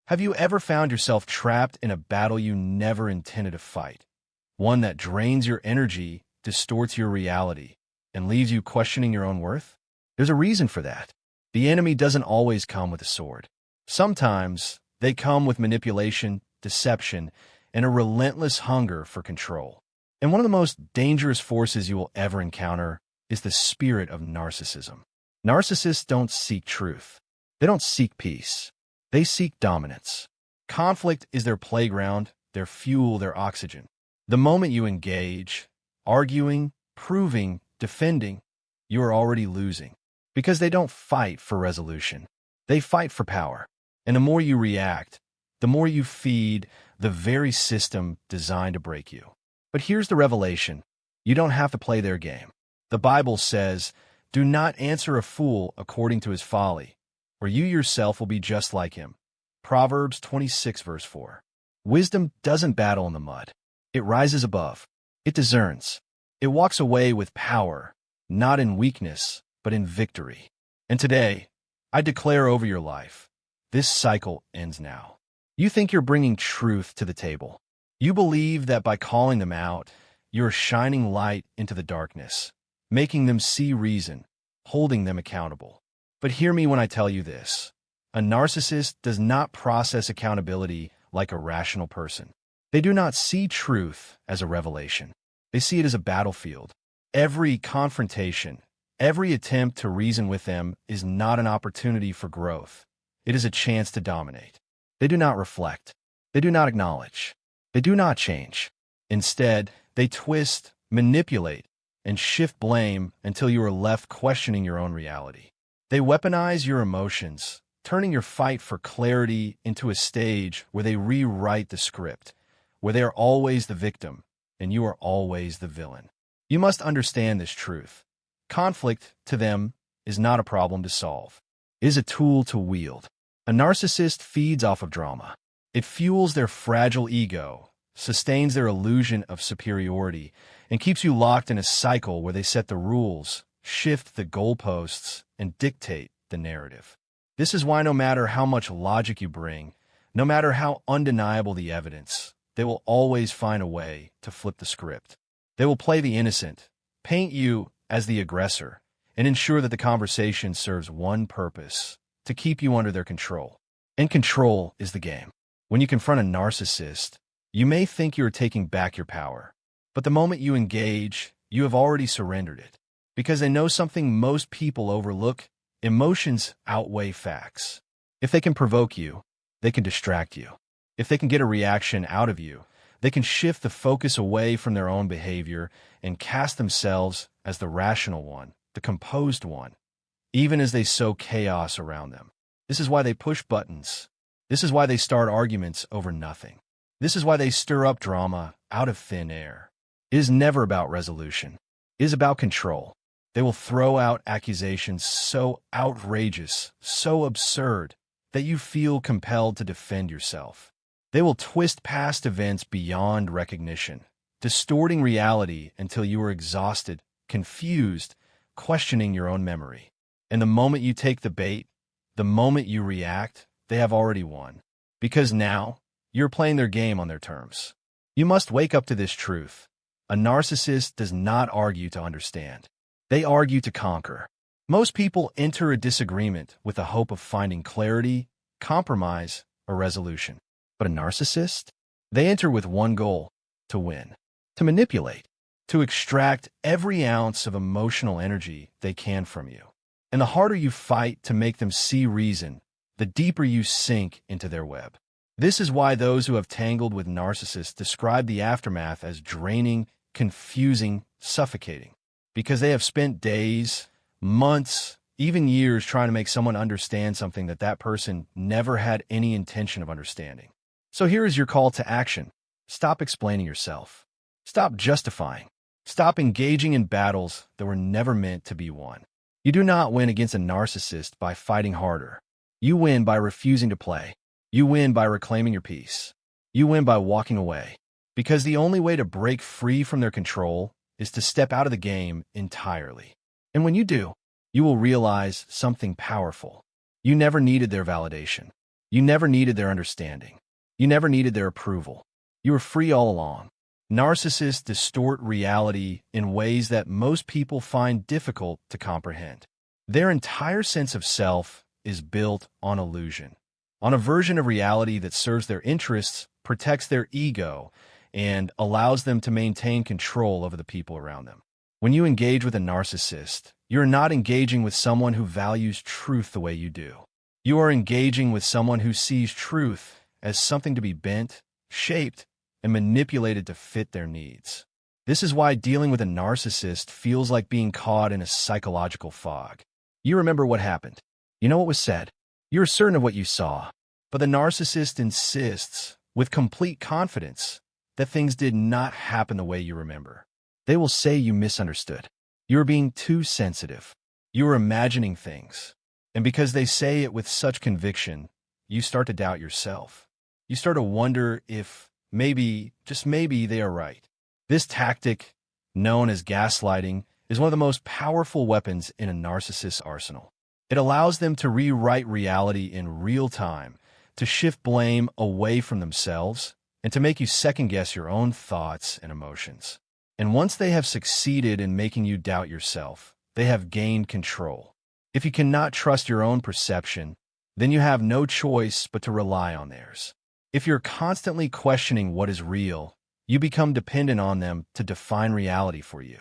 Have you ever found yourself trapped in a battle you never intended to fight? One that drains your energy, distorts your reality, and leaves you questioning your own worth? There's a reason for that. The enemy doesn't always come with a sword. Sometimes they come with manipulation, deception, and a relentless hunger for control. And one of the most dangerous forces you will ever encounter is the spirit of narcissism. Narcissists don't seek truth. They don't seek peace. They seek dominance. Conflict is their playground, their fuel, their oxygen. The moment you engage, arguing, proving, defending, you are already losing. Because they don't fight for resolution. They fight for power. And the more you react, the more you feed the very system designed to break you. But here's the revelation. You don't have to play their game. The Bible says, "Do not answer a fool according to his folly, or you yourself will be just like him." Proverbs 26 verse 4. Wisdom doesn't battle in the mud. It rises above. It discerns. It walks away with power, not in weakness, but in victory. And today, I declare over your life, this cycle ends now. You think you're bringing truth to the table. You believe that by calling them out, you're shining light into the darkness, making them see reason, holding them accountable. But hear me when I tell you this. A narcissist does not process accountability like a rational person. They do not see truth as a revelation. They see it as a battlefield. Every confrontation, every attempt to reason with them is not an opportunity for growth. It is a chance to dominate. They do not reflect. They do not acknowledge. They do not change. Instead, they twist, manipulate, and shift blame until you are left questioning your own reality. They weaponize your emotions, turning your fight for clarity into a stage where they rewrite the script, where they are always the victim and you are always the villain. You must understand this truth. Conflict, to them, is not a problem to solve. It is a tool to wield. A narcissist feeds off of drama. It fuels their fragile ego, sustains their illusion of superiority, and keeps you locked in a cycle where they set the rules, shift the goalposts, and dictate the narrative. This is why no matter how much logic you bring, no matter how undeniable the evidence, they will always find a way to flip the script. They will play the innocent, paint you as the aggressor, and ensure that the conversation serves one purpose: to keep you under their control. And control is the game. When you confront a narcissist, you may think you are taking back your power. But the moment you engage, you have already surrendered it. Because they know something most people overlook: emotions outweigh facts. If they can provoke you, they can distract you. If they can get a reaction out of you, they can shift the focus away from their own behavior and cast themselves as the rational one, the composed one, even as they sow chaos around them. This is why they push buttons. This is why they start arguments over nothing. This is why they stir up drama out of thin air. It is never about resolution. It is about control. They will throw out accusations so outrageous, so absurd, that you feel compelled to defend yourself. They will twist past events beyond recognition, distorting reality until you are exhausted, confused, questioning your own memory. And the moment you take the bait, the moment you react, they have already won. Because now, you're playing their game on their terms. You must wake up to this truth. A narcissist does not argue to understand. They argue to conquer. Most people enter a disagreement with the hope of finding clarity, compromise, or resolution. But a narcissist? They enter with one goal: to win, to manipulate, to extract every ounce of emotional energy they can from you. And the harder you fight to make them see reason, the deeper you sink into their web. This is why those who have tangled with narcissists describe the aftermath as draining, confusing, suffocating. Because they have spent days, months, even years trying to make someone understand something that person never had any intention of understanding. So here is your call to action. Stop explaining yourself. Stop justifying. Stop engaging in battles that were never meant to be won. You do not win against a narcissist by fighting harder. You win by refusing to play. You win by reclaiming your peace. You win by walking away. Because the only way to break free from their control is to step out of the game entirely. And when you do, you will realize something powerful. You never needed their validation. You never needed their understanding. You never needed their approval. You were free all along. Narcissists distort reality in ways that most people find difficult to comprehend. Their entire sense of self is built on illusion, on a version of reality that serves their interests, protects their ego, and allows them to maintain control over the people around them. When you engage with a narcissist, you're not engaging with someone who values truth the way you do. You are engaging with someone who sees truth as something to be bent, shaped, and manipulated to fit their needs. This is why dealing with a narcissist feels like being caught in a psychological fog. You remember what happened. You know what was said. You're certain of what you saw. But the narcissist insists, with complete confidence, that things did not happen the way you remember. They will say you misunderstood. You were being too sensitive. You were imagining things. And because they say it with such conviction, you start to doubt yourself. You start to wonder if maybe, just maybe, they are right. This tactic, known as gaslighting, is one of the most powerful weapons in a narcissist's arsenal. It allows them to rewrite reality in real time, to shift blame away from themselves, and to make you second-guess your own thoughts and emotions. And once they have succeeded in making you doubt yourself, they have gained control. If you cannot trust your own perception, then you have no choice but to rely on theirs. If you're constantly questioning what is real, you become dependent on them to define reality for you.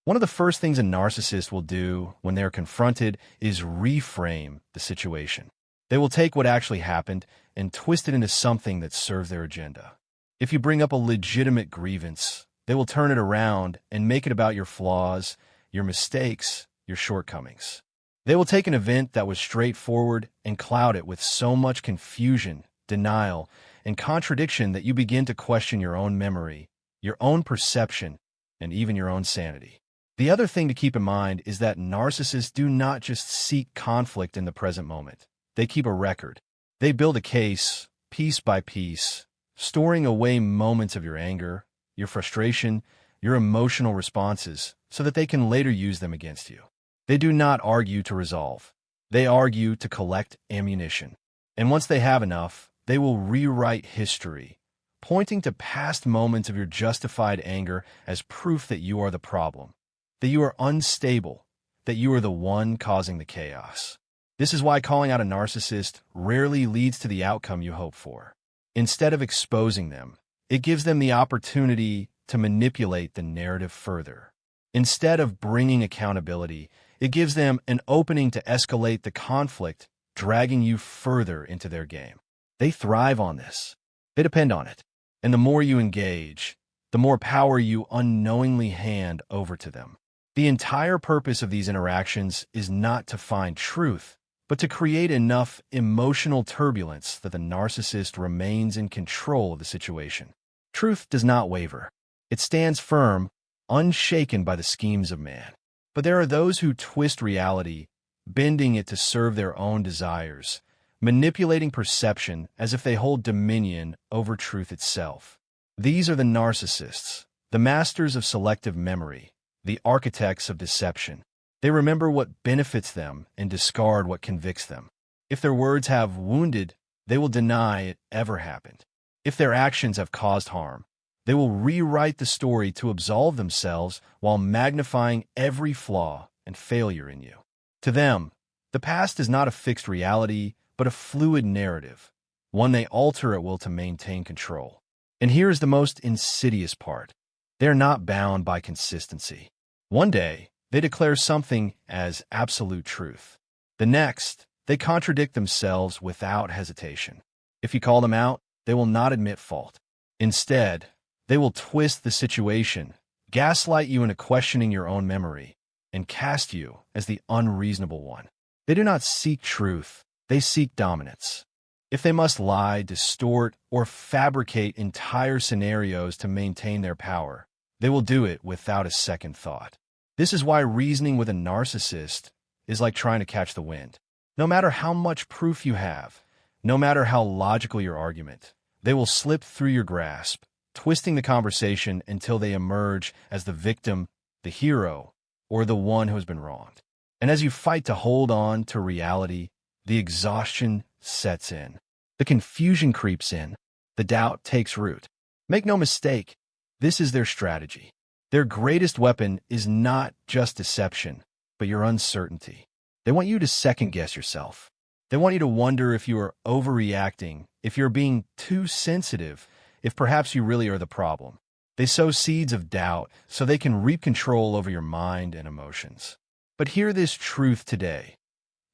One of the first things a narcissist will do when they're confronted is reframe the situation. They will take what actually happened and twist it into something that serves their agenda. If you bring up a legitimate grievance, they will turn it around and make it about your flaws, your mistakes, your shortcomings. They will take an event that was straightforward and cloud it with so much confusion, denial, and contradiction that you begin to question your own memory, your own perception, and even your own sanity. The other thing to keep in mind is that narcissists do not just seek conflict in the present moment. They keep a record. They build a case, piece by piece, storing away moments of your anger, your frustration, your emotional responses, so that they can later use them against you. They do not argue to resolve. They argue to collect ammunition. And once they have enough, they will rewrite history, pointing to past moments of your justified anger as proof that you are the problem, that you are unstable, that you are the one causing the chaos. This is why calling out a narcissist rarely leads to the outcome you hope for. Instead of exposing them, it gives them the opportunity to manipulate the narrative further. Instead of bringing accountability, it gives them an opening to escalate the conflict, dragging you further into their game. They thrive on this. They depend on it. And the more you engage, the more power you unknowingly hand over to them. The entire purpose of these interactions is not to find truth, but to create enough emotional turbulence that the narcissist remains in control of the situation. Truth does not waver. It stands firm, unshaken by the schemes of man. But there are those who twist reality, bending it to serve their own desires, manipulating perception as if they hold dominion over truth itself. These are the narcissists, the masters of selective memory, the architects of deception. They remember what benefits them and discard what convicts them. If their words have wounded, they will deny it ever happened. If their actions have caused harm, they will rewrite the story to absolve themselves while magnifying every flaw and failure in you. To them, the past is not a fixed reality, but a fluid narrative, one they alter at will to maintain control. And here is the most insidious part. They are not bound by consistency. One day, they declare something as absolute truth. The next, they contradict themselves without hesitation. If you call them out, they will not admit fault. Instead, they will twist the situation, gaslight you into questioning your own memory, and cast you as the unreasonable one. They do not seek truth, they seek dominance. If they must lie, distort, or fabricate entire scenarios to maintain their power, they will do it without a second thought. This is why reasoning with a narcissist is like trying to catch the wind. No matter how much proof you have, no matter how logical your argument, they will slip through your grasp, twisting the conversation until they emerge as the victim, the hero, or the one who has been wronged. And as you fight to hold on to reality, the exhaustion sets in. The confusion creeps in. The doubt takes root. Make no mistake, this is their strategy. Their greatest weapon is not just deception, but your uncertainty. They want you to second-guess yourself. They want you to wonder if you are overreacting, if you're being too sensitive, if perhaps you really are the problem. They sow seeds of doubt so they can reap control over your mind and emotions. But hear this truth today.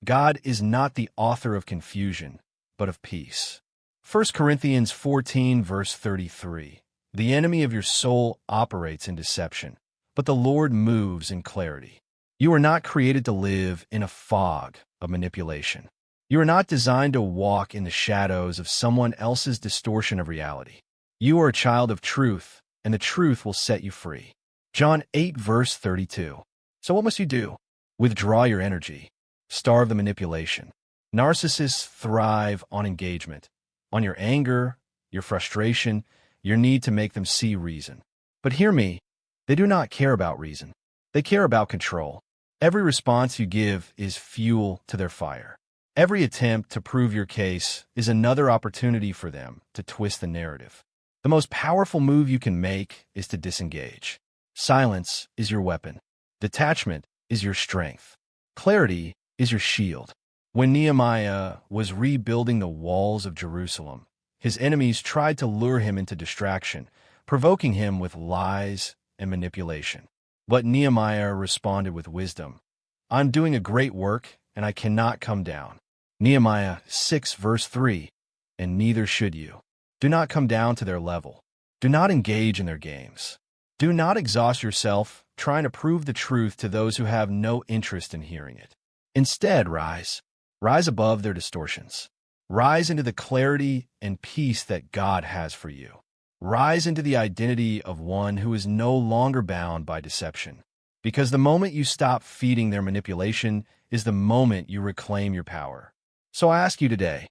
God is not the author of confusion, but of peace. 1 Corinthians 14, verse 33. The enemy of your soul operates in deception, but the Lord moves in clarity. You are not created to live in a fog of manipulation. You are not designed to walk in the shadows of someone else's distortion of reality. You are a child of truth, and the truth will set you free. John 8, verse 32. So what must you do? Withdraw your energy. Starve the manipulation. Narcissists thrive on engagement, on your anger, your frustration, your need to make them see reason. But hear me, they do not care about reason. They care about control. Every response you give is fuel to their fire. Every attempt to prove your case is another opportunity for them to twist the narrative. The most powerful move you can make is to disengage. Silence is your weapon. Detachment is your strength. Clarity is your shield. When Nehemiah was rebuilding the walls of Jerusalem, his enemies tried to lure him into distraction, provoking him with lies and manipulation. But Nehemiah responded with wisdom. I'm doing a great work, and I cannot come down. Nehemiah 6, verse 3. And neither should you. Do not come down to their level. Do not engage in their games. Do not exhaust yourself trying to prove the truth to those who have no interest in hearing it. Instead, rise. Rise above their distortions. Rise into the clarity and peace that God has for you. Rise into the identity of one who is no longer bound by deception. Because the moment you stop feeding their manipulation is the moment you reclaim your power. So I ask you today,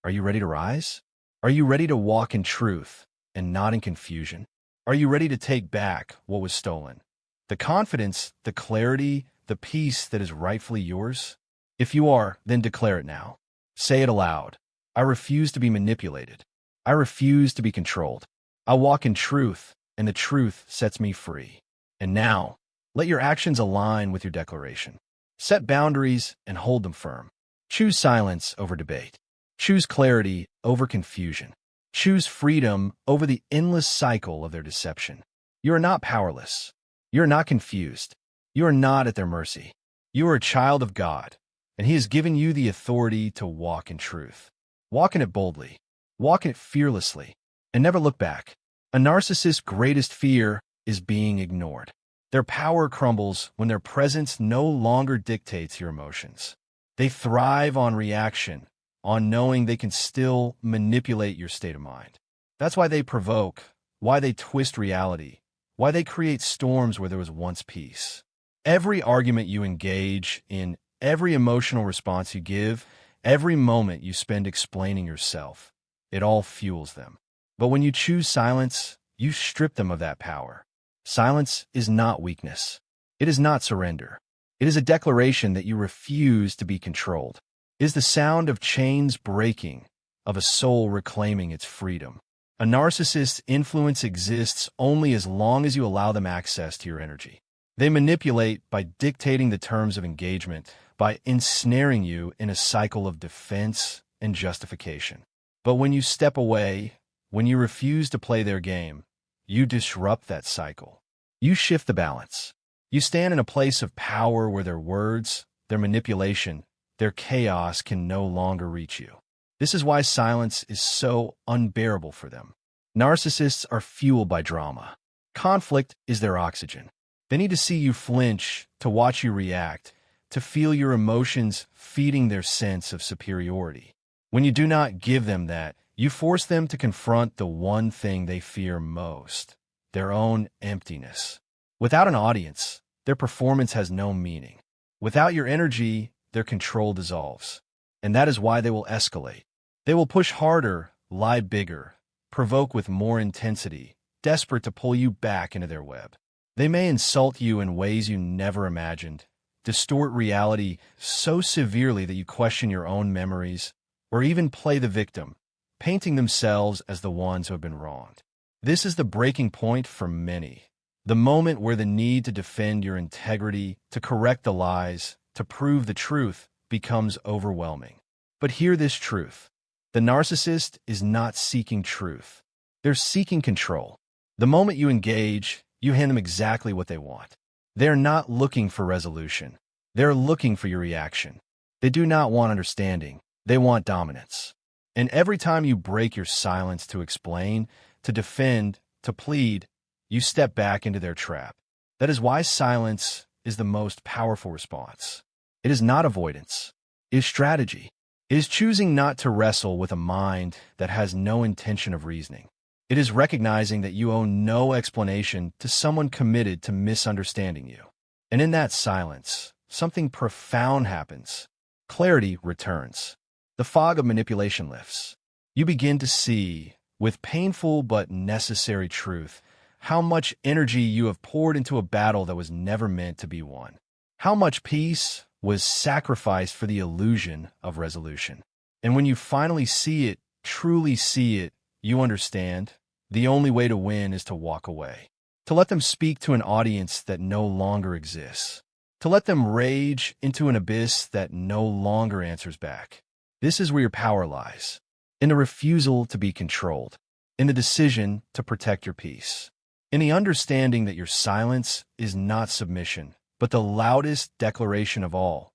are you ready to rise? Are you ready to walk in truth and not in confusion? Are you ready to take back what was stolen? The confidence, the clarity, the peace that is rightfully yours? If you are, then declare it now. Say it aloud. I refuse to be manipulated. I refuse to be controlled. I walk in truth, and the truth sets me free. And now, let your actions align with your declaration. Set boundaries and hold them firm. Choose silence over debate. Choose clarity over confusion. Choose freedom over the endless cycle of their deception. You are not powerless. You are not confused. You are not at their mercy. You are a child of God, and He has given you the authority to walk in truth. Walk in it boldly. Walk in it fearlessly, and never look back. A narcissist's greatest fear is being ignored. Their power crumbles when their presence no longer dictates your emotions. They thrive on reaction, on knowing they can still manipulate your state of mind. That's why they provoke, why they twist reality, why they create storms where there was once peace. Every argument you engage in, every emotional response you give, every moment you spend explaining yourself, it all fuels them. But when you choose silence, you strip them of that power. Silence is not weakness. It is not surrender. It is a declaration that you refuse to be controlled. It is the sound of chains breaking, of a soul reclaiming its freedom. A narcissist's influence exists only as long as you allow them access to your energy. They manipulate by dictating the terms of engagement, by ensnaring you in a cycle of defense and justification. But when you step away, when you refuse to play their game, you disrupt that cycle. You shift the balance. You stand in a place of power where their words, their manipulation, their chaos can no longer reach you. This is why silence is so unbearable for them. Narcissists are fueled by drama. Conflict is their oxygen. They need to see you flinch, to watch you react, to feel your emotions feeding their sense of superiority. When you do not give them that, you force them to confront the one thing they fear most, their own emptiness. Without an audience, their performance has no meaning. Without your energy, their control dissolves. And that is why they will escalate. They will push harder, lie bigger, provoke with more intensity, desperate to pull you back into their web. They may insult you in ways you never imagined, distort reality so severely that you question your own memories, or even play the victim, painting themselves as the ones who have been wronged. This is the breaking point for many, the moment where the need to defend your integrity, to correct the lies, to prove the truth becomes overwhelming. But hear this truth. The narcissist is not seeking truth. They're seeking control. The moment you engage, you hand them exactly what they want. They're not looking for resolution. They're looking for your reaction. They do not want understanding. They want dominance. And every time you break your silence to explain, to defend, to plead, you step back into their trap. That is why silence is the most powerful response. It is not avoidance. It is strategy. It is choosing not to wrestle with a mind that has no intention of reasoning. It is recognizing that you owe no explanation to someone committed to misunderstanding you. And in that silence, something profound happens. Clarity returns. The fog of manipulation lifts. You begin to see, with painful but necessary truth, how much energy you have poured into a battle that was never meant to be won. How much peace was sacrificed for the illusion of resolution. And when you finally see it, truly see it, you understand, the only way to win is to walk away. To let them speak to an audience that no longer exists. To let them rage into an abyss that no longer answers back. This is where your power lies. In the refusal to be controlled. In the decision to protect your peace. In the understanding that your silence is not submission, but the loudest declaration of all.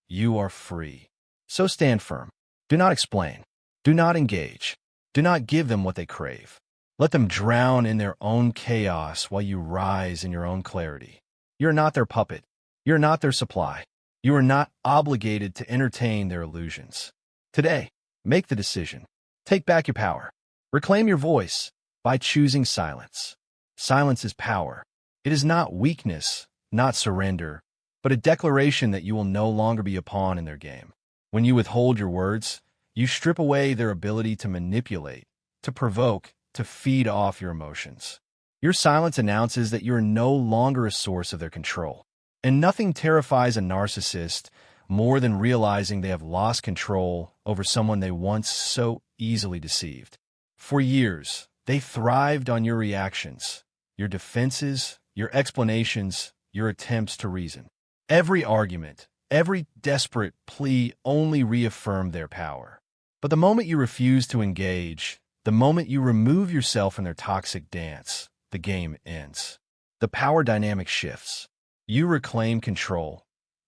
You are free. So stand firm. Do not explain. Do not engage. Do not give them what they crave. Let them drown in their own chaos while you rise in your own clarity. You're not their puppet. You're not their supply. You are not obligated to entertain their illusions. Today, make the decision. Take back your power. Reclaim your voice by choosing silence. Silence is power. It is not weakness, not surrender, but a declaration that you will no longer be a pawn in their game. When you withhold your words, you strip away their ability to manipulate, to provoke, to feed off your emotions. Your silence announces that you are no longer a source of their control. And nothing terrifies a narcissist more than realizing they have lost control over someone they once so easily deceived. For years, they thrived on your reactions, your defenses, your explanations, your attempts to reason. Every argument, every desperate plea only reaffirmed their power. But the moment you refuse to engage, the moment you remove yourself from their toxic dance, the game ends. The power dynamic shifts. You reclaim control,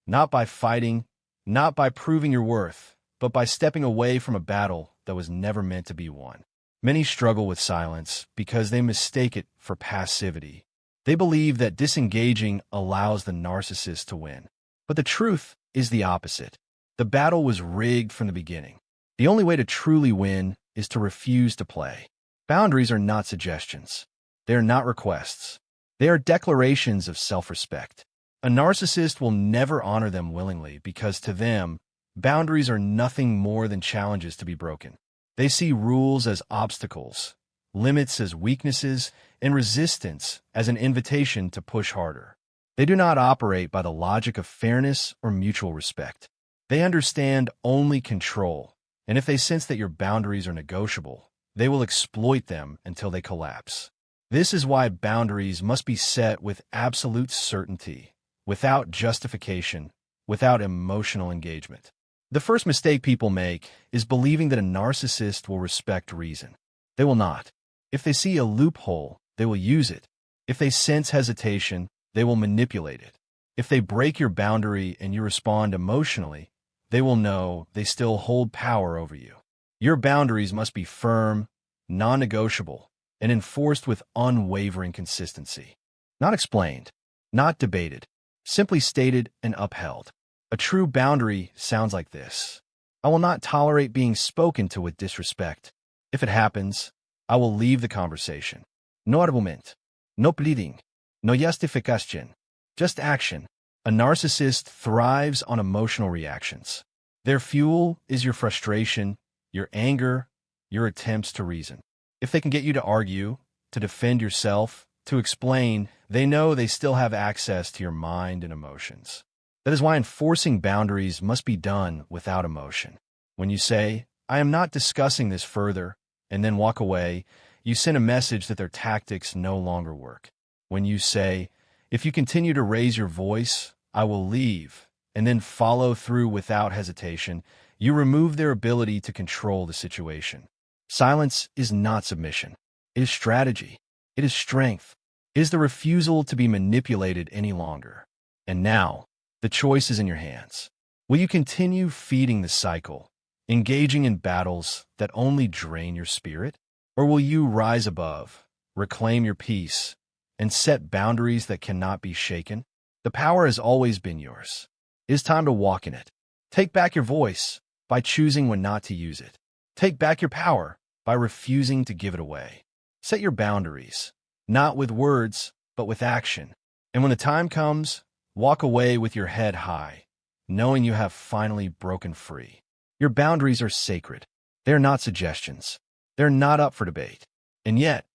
not by fighting, not by proving your worth, but by stepping away from a battle that was never meant to be won. Many struggle with silence because they mistake it for passivity. They believe that disengaging allows the narcissist to win. But the truth is the opposite. The battle was rigged from the beginning. The only way to truly win is to refuse to play. Boundaries are not suggestions. They are not requests. They are declarations of self-respect. A narcissist will never honor them willingly because to them, boundaries are nothing more than challenges to be broken. They see rules as obstacles, limits as weaknesses, and resistance as an invitation to push harder. They do not operate by the logic of fairness or mutual respect. They understand only control, and if they sense that your boundaries are negotiable, they will exploit them until they collapse. This is why boundaries must be set with absolute certainty, without justification, without emotional engagement. The first mistake people make is believing that a narcissist will respect reason. They will not. If they see a loophole, they will use it. If they sense hesitation, they will manipulate it. If they break your boundary and you respond emotionally, they will know they still hold power over you. Your boundaries must be firm, non-negotiable, and enforced with unwavering consistency. Not explained, not debated, simply stated and upheld. A true boundary sounds like this. I will not tolerate being spoken to with disrespect. If it happens, I will leave the conversation. No argument, no pleading, no justification, just action. A narcissist thrives on emotional reactions. Their fuel is your frustration, your anger, your attempts to reason. If they can get you to argue, to defend yourself, to explain, they know they still have access to your mind and emotions. That is why enforcing boundaries must be done without emotion. When you say, I am not discussing this further, and then walk away, you send a message that their tactics no longer work. When you say, "If you continue to raise your voice, I will leave," and then follow through without hesitation, you remove their ability to control the situation. Silence is not submission. It is strategy. It is strength. It is the refusal to be manipulated any longer. And now, the choice is in your hands. Will you continue feeding the cycle, engaging in battles that only drain your spirit? Or will you rise above, reclaim your peace, and set boundaries that cannot be shaken? The power has always been yours. It is time to walk in it. Take back your voice by choosing when not to use it. Take back your power by refusing to give it away. Set your boundaries, not with words, but with action. And when the time comes, walk away with your head high, knowing you have finally broken free. Your boundaries are sacred. They are not suggestions. They're not up for debate. And yet,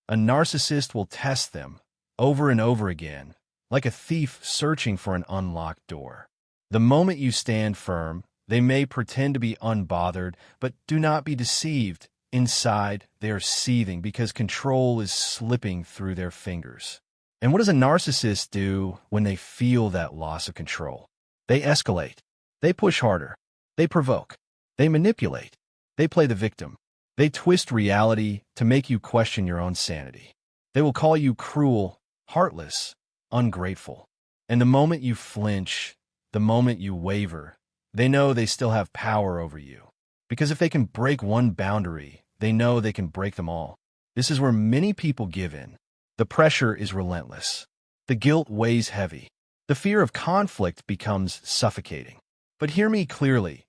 a narcissist will test them over and over again, like a thief searching for an unlocked door. The moment you stand firm, they may pretend to be unbothered, but do not be deceived. Inside, they are seething because control is slipping through their fingers. And what does a narcissist do when they feel that loss of control? They escalate. They push harder. They provoke. They manipulate. They play the victim. They twist reality to make you question your own sanity. They will call you cruel, heartless, ungrateful. And the moment you flinch, the moment you waver, they know they still have power over you. Because if they can break one boundary, they know they can break them all. This is where many people give in. The pressure is relentless. The guilt weighs heavy. The fear of conflict becomes suffocating. But hear me clearly.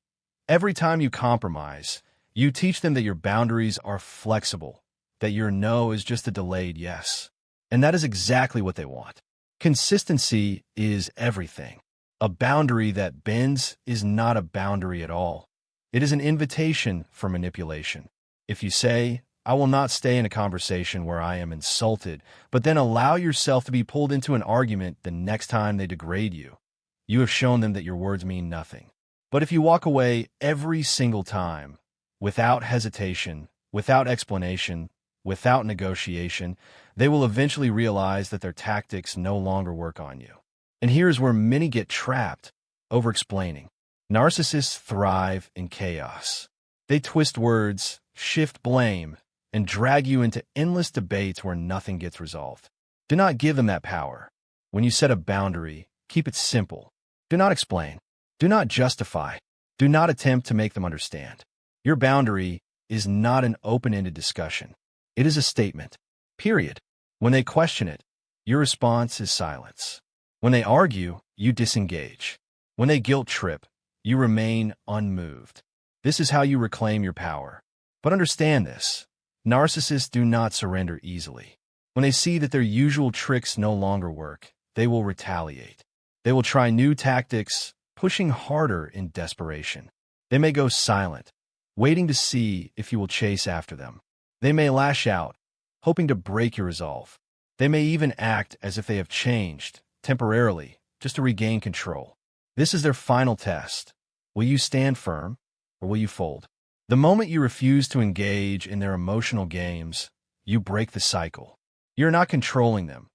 Every time you compromise, you teach them that your boundaries are flexible, that your no is just a delayed yes. And that is exactly what they want. Consistency is everything. A boundary that bends is not a boundary at all. It is an invitation for manipulation. If you say, "I will not stay in a conversation where I am insulted," but then allow yourself to be pulled into an argument the next time they degrade you, you have shown them that your words mean nothing. But if you walk away every single time, without hesitation, without explanation, without negotiation, they will eventually realize that their tactics no longer work on you. And here's where many get trapped, over-explaining. Narcissists thrive in chaos. They twist words, shift blame, and drag you into endless debates where nothing gets resolved. Do not give them that power. When you set a boundary, keep it simple. Do not explain. Do not justify. Do not attempt to make them understand. Your boundary is not an open-ended discussion. It is a statement. Period. When they question it, your response is silence. When they argue, you disengage. When they guilt trip, you remain unmoved. This is how you reclaim your power. But understand this. Narcissists do not surrender easily. When they see that their usual tricks no longer work, they will retaliate. They will try new tactics, pushing harder in desperation. They may go silent, waiting to see if you will chase after them. They may lash out, hoping to break your resolve. They may even act as if they have changed, temporarily, just to regain control. This is their final test. Will you stand firm, or will you fold? The moment you refuse to engage in their emotional games, you break the cycle. You're not controlling them.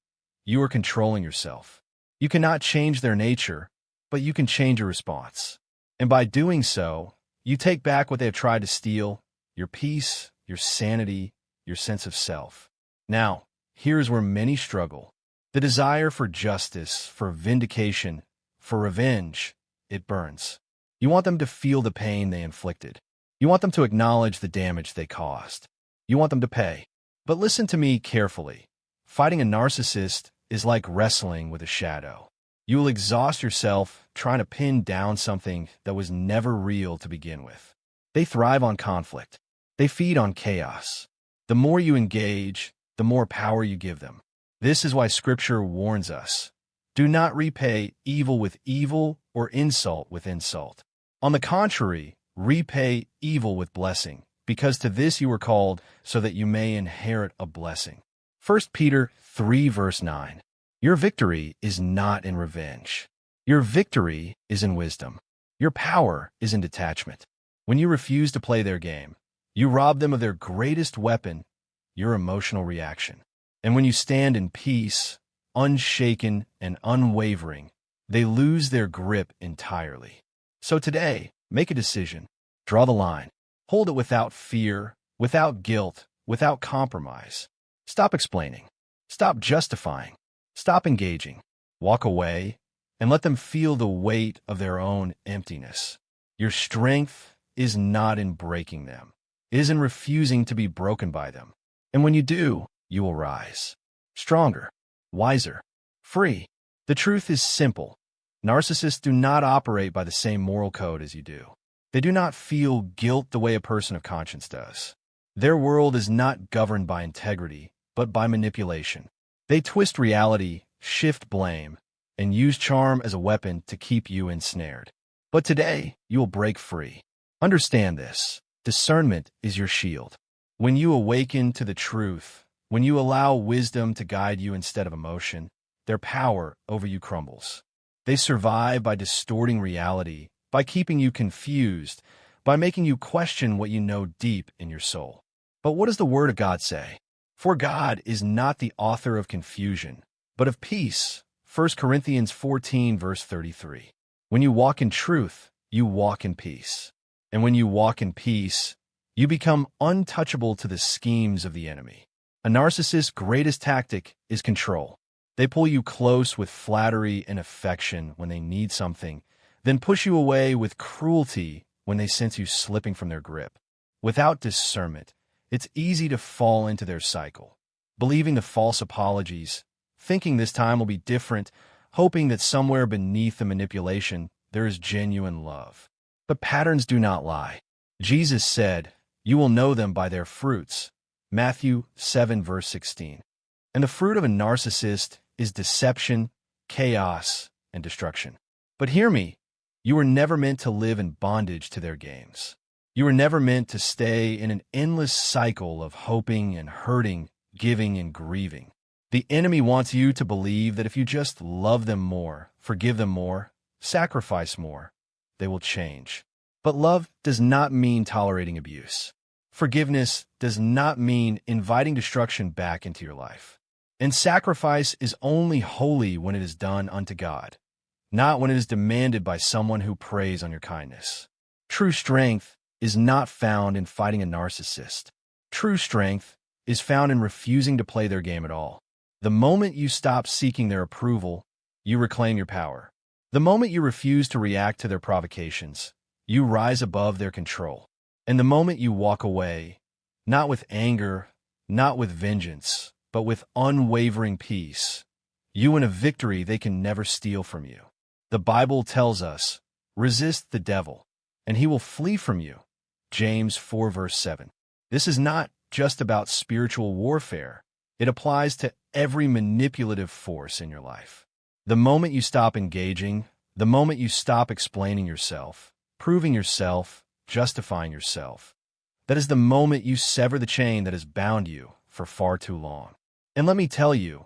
You are controlling yourself. You cannot change their nature, but you can change your response. And by doing so, you take back what they have tried to steal, your peace, your sanity, your sense of self. Now, here's where many struggle. The desire for justice, for vindication, for revenge, it burns. You want them to feel the pain they inflicted. You want them to acknowledge the damage they caused. You want them to pay. But listen to me carefully. Fighting a narcissist is like wrestling with a shadow. You will exhaust yourself trying to pin down something that was never real to begin with. They thrive on conflict. They feed on chaos. The more you engage, the more power you give them. This is why Scripture warns us. Do not repay evil with evil or insult with insult. On the contrary, repay evil with blessing, because to this you were called, so that you may inherit a blessing. 1 Peter 3 verse 9. Your victory is not in revenge. Your victory is in wisdom. Your power is in detachment. When you refuse to play their game, You rob them of their greatest weapon, your emotional reaction. And when you stand in peace, unshaken and unwavering, they lose their grip entirely. So today, make a decision. Draw the line. Hold it without fear, without guilt, without compromise. Stop explaining. Stop justifying. Stop engaging. Walk away and let them feel the weight of their own emptiness. Your strength is not in breaking them. It is in refusing to be broken by them. And when you do, you will rise. Stronger, wiser, free. The truth is simple. Narcissists do not operate by the same moral code as you do. They do not feel guilt the way a person of conscience does. Their world is not governed by integrity, but by manipulation. They twist reality, shift blame, and use charm as a weapon to keep you ensnared. But today, you will break free. Understand this. Discernment is your shield. When you awaken to the truth, when you allow wisdom to guide you instead of emotion, their power over you crumbles. They survive by distorting reality, by keeping you confused, by making you question what you know deep in your soul. But what does the Word of God say? For God is not the author of confusion, but of peace. 1 Corinthians 14, verse 33. When you walk in truth, you walk in peace. And when you walk in peace, you become untouchable to the schemes of the enemy. A narcissist's greatest tactic is control. They pull you close with flattery and affection when they need something, then push you away with cruelty when they sense you slipping from their grip. Without discernment, it's easy to fall into their cycle, believing the false apologies, thinking this time will be different, hoping that somewhere beneath the manipulation there is genuine love. But patterns do not lie. Jesus said, "You will know them by their fruits." Matthew 7, verse 16. And the fruit of a narcissist is deception, chaos, and destruction. But hear me, you were never meant to live in bondage to their games. You were never meant to stay in an endless cycle of hoping and hurting, giving and grieving. The enemy wants you to believe that if you just love them more, forgive them more, sacrifice more, they will change. But love does not mean tolerating abuse. Forgiveness does not mean inviting destruction back into your life. And sacrifice is only holy when it is done unto God, not when it is demanded by someone who preys on your kindness. True strength is not found in fighting a narcissist. True strength is found in refusing to play their game at all. The moment you stop seeking their approval, you reclaim your power. The moment you refuse to react to their provocations, you rise above their control. And the moment you walk away, not with anger, not with vengeance, but with unwavering peace, you win a victory they can never steal from you. The Bible tells us, resist the devil, and he will flee from you. James 4, verse 7. This is not just about spiritual warfare. It applies to every manipulative force in your life. The moment you stop engaging, the moment you stop explaining yourself, proving yourself, justifying yourself, that is the moment you sever the chain that has bound you for far too long. And let me tell you,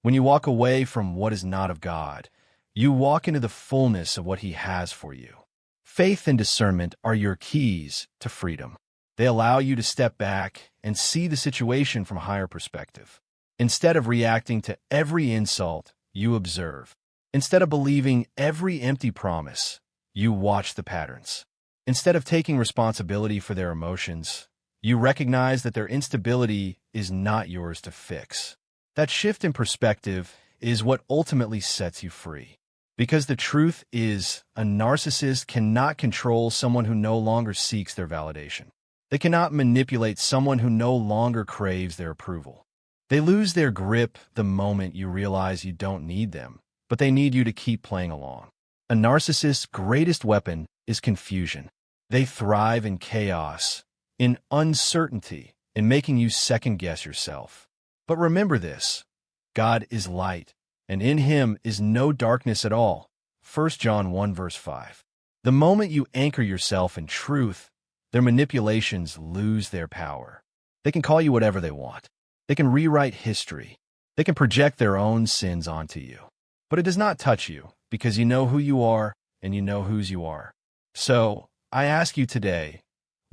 when you walk away from what is not of God, you walk into the fullness of what He has for you. Faith and discernment are your keys to freedom. They allow you to step back and see the situation from a higher perspective. Instead of reacting to every insult, you observe. Instead of believing every empty promise, you watch the patterns. Instead of taking responsibility for their emotions, you recognize that their instability is not yours to fix. That shift in perspective is what ultimately sets you free. Because the truth is, a narcissist cannot control someone who no longer seeks their validation. They cannot manipulate someone who no longer craves their approval. They lose their grip the moment you realize you don't need them, but they need you to keep playing along. A narcissist's greatest weapon is confusion. They thrive in chaos, in uncertainty, in making you second-guess yourself. But remember this, God is light, and in Him is no darkness at all. 1 John 1, verse 5. The moment you anchor yourself in truth, their manipulations lose their power. They can call you whatever they want. They can rewrite history. They can project their own sins onto you. But it does not touch you, because you know who you are and you know whose you are. So, I ask you today,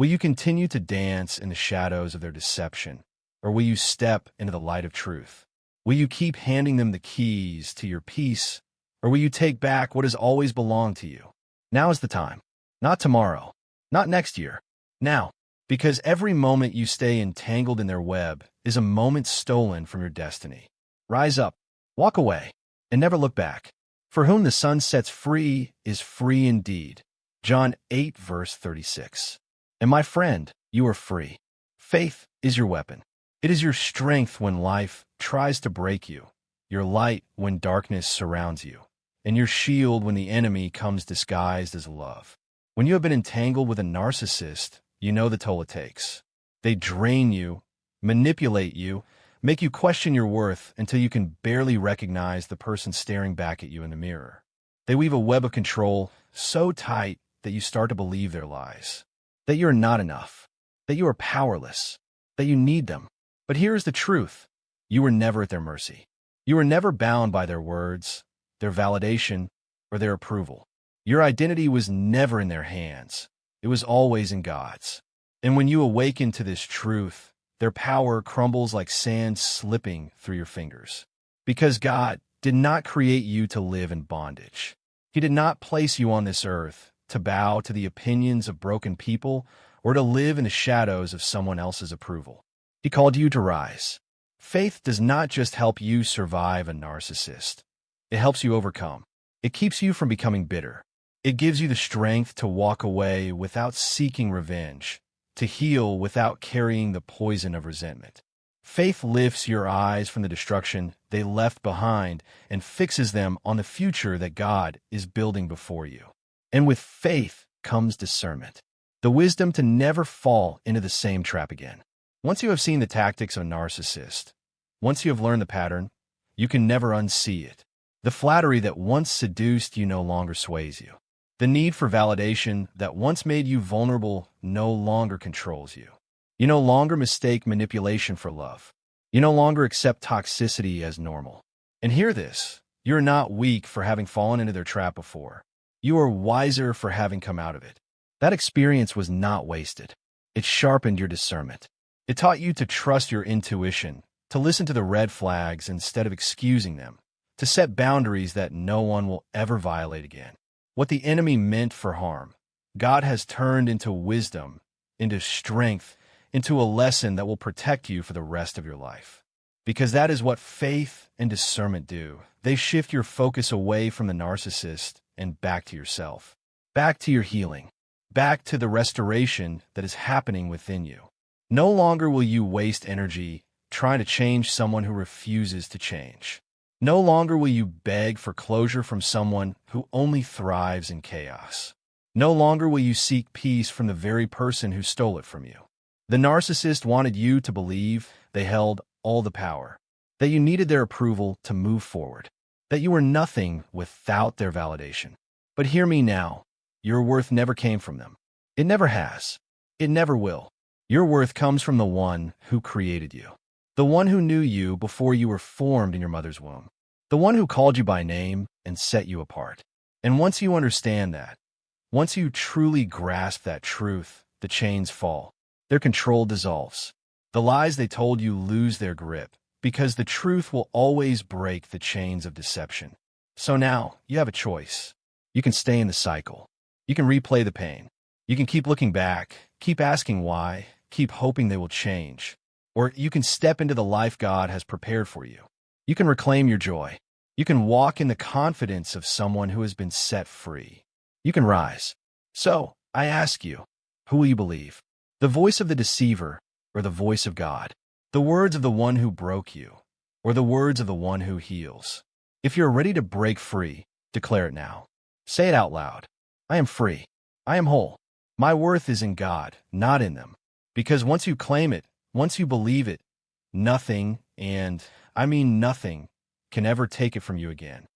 Will you continue to dance in the shadows of their deception, or will you step into the light of truth? Will you keep handing them the keys to your peace, or will you take back what has always belonged to you? Now is the time. Not tomorrow. Not next year. Now. Because every moment you stay entangled in their web is a moment stolen from your destiny. Rise up, walk away, and never look back. For whom the sun sets free is free indeed. John 8, verse 36. And my friend, you are free. Faith is your weapon. It is your strength when life tries to break you, your light when darkness surrounds you, and your shield when the enemy comes disguised as love. When you have been entangled with a narcissist, you know the toll it takes. They drain you, manipulate you, make you question your worth until you can barely recognize the person staring back at you in the mirror. They weave a web of control so tight that you start to believe their lies, that you are not enough, that you are powerless, that you need them. But here is the truth. You were never at their mercy. You were never bound by their words, their validation, or their approval. Your identity was never in their hands. It was always in God's. And when you awaken to this truth, their power crumbles like sand slipping through your fingers. Because God did not create you to live in bondage. He did not place you on this earth to bow to the opinions of broken people or to live in the shadows of someone else's approval. He called you to rise. Faith does not just help you survive a narcissist. It helps you overcome. It keeps you from becoming bitter. It gives you the strength to walk away without seeking revenge, to heal without carrying the poison of resentment. Faith lifts your eyes from the destruction they left behind and fixes them on the future that God is building before you. And with faith comes discernment, the wisdom to never fall into the same trap again. Once you have seen the tactics of a narcissist, once you have learned the pattern, you can never unsee it. The flattery that once seduced you no longer sways you. The need for validation that once made you vulnerable no longer controls you. You no longer mistake manipulation for love. You no longer accept toxicity as normal. And hear this, you're not weak for having fallen into their trap before. You are wiser for having come out of it. That experience was not wasted. It sharpened your discernment. It taught you to trust your intuition, to listen to the red flags instead of excusing them, to set boundaries that no one will ever violate again. What the enemy meant for harm, God has turned into wisdom, into strength, into a lesson that will protect you for the rest of your life. Because that is what faith and discernment do. They shift your focus away from the narcissist and back to yourself, back to your healing, back to the restoration that is happening within you. No longer will you waste energy trying to change someone who refuses to change. No longer will you beg for closure from someone who only thrives in chaos. No longer will you seek peace from the very person who stole it from you. The narcissist wanted you to believe they held all the power, that you needed their approval to move forward, that you were nothing without their validation. But hear me now, your worth never came from them. It never has. It never will. Your worth comes from the one who created you. The one who knew you before you were formed in your mother's womb. The one who called you by name and set you apart. And once you understand that, once you truly grasp that truth, the chains fall. Their control dissolves. The lies they told you lose their grip, because the truth will always break the chains of deception. So now, you have a choice. You can stay in the cycle. You can replay the pain. You can keep looking back, keep asking why, keep hoping they will change. Or you can step into the life God has prepared for you. You can reclaim your joy. You can walk in the confidence of someone who has been set free. You can rise. So, I ask you, who will you believe? The voice of the deceiver or the voice of God? The words of the one who broke you or the words of the one who heals? If you're ready to break free, declare it now. Say it out loud. I am free. I am whole. My worth is in God, not in them. Because once you claim it, once you believe it, nothing, and I mean nothing, can ever take it from you again.